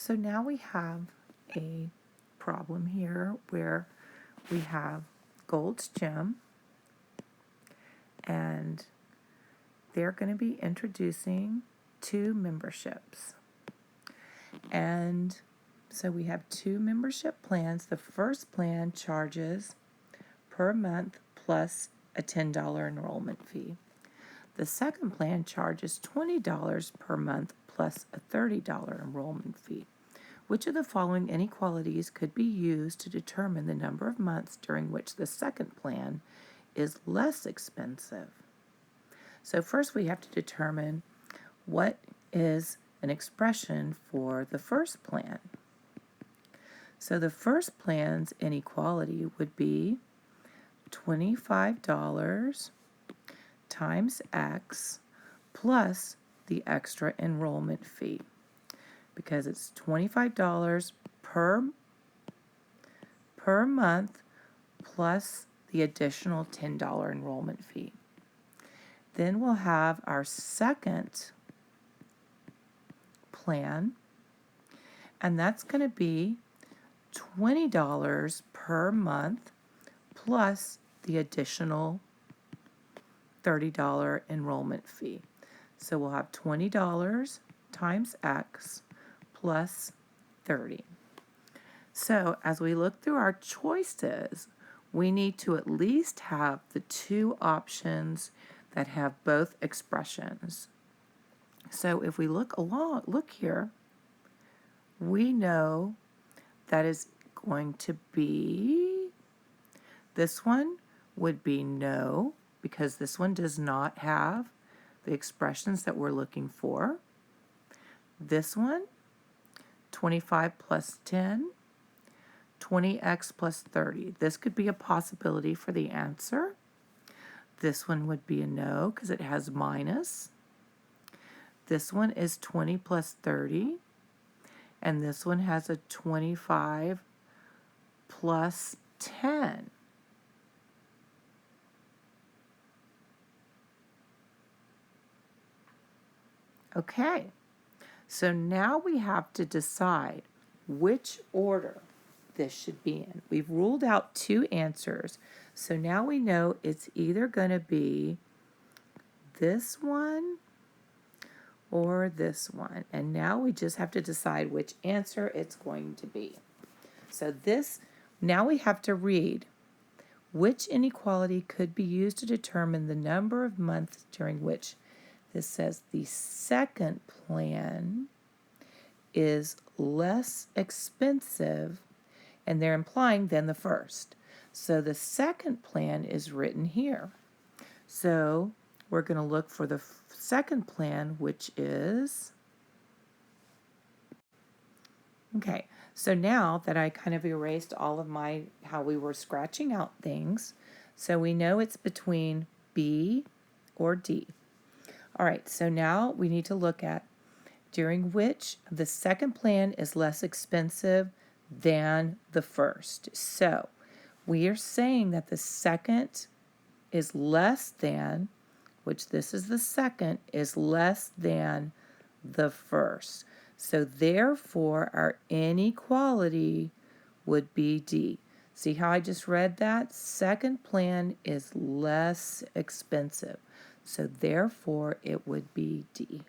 So now we have a problem here where we have Gold's Gym, and they're going to be introducing 2 memberships. And so we have 2 membership plans. The first plan charges per month plus a $10 enrollment fee. The second plan charges $20 per month plus a $30 enrollment fee. Which of the following inequalities could be used to determine the number of months during which the second plan is less expensive? So first we have to determine what is an expression for the first plan. So the first plan's inequality would be $25 times X plus the extra enrollment fee, because it's $25 per month plus the additional $10 enrollment fee. Then we'll have our second plan, and that's going to be $20 per month plus the additional $30 enrollment fee. So we'll have $20 times X plus 30. So as we look through our choices, we need to at least have the 2 options that have both expressions. So if we look here, we know that is going to be, this one would be no, because this one does not have the expressions that we're looking for. This one, 25 plus 10, 20x plus 30. This could be a possibility for the answer. This one would be a no because it has minus. This one is 20 plus 30. And this one has a 25 plus 10. Okay, so now we have to decide which order this should be in. We've ruled out 2 answers, so now we know it's either going to be this one or this one, and now we just have to decide which answer it's going to be. So now we have to read which inequality could be used to determine the number of months during which this says the second plan is less expensive, and they're implying than the first. So the second plan is written here. So we're going to look for the second plan, which is, okay, so now that I kind of erased all of how we were scratching out things, so we know it's between B or D. All right, so now we need to look at during which the second plan is less expensive than the first. So we are saying that the second is less than, which this is the second, is less than the first. So therefore our inequality would be D. See how I just read that? Second plan is less expensive. So therefore it would be D.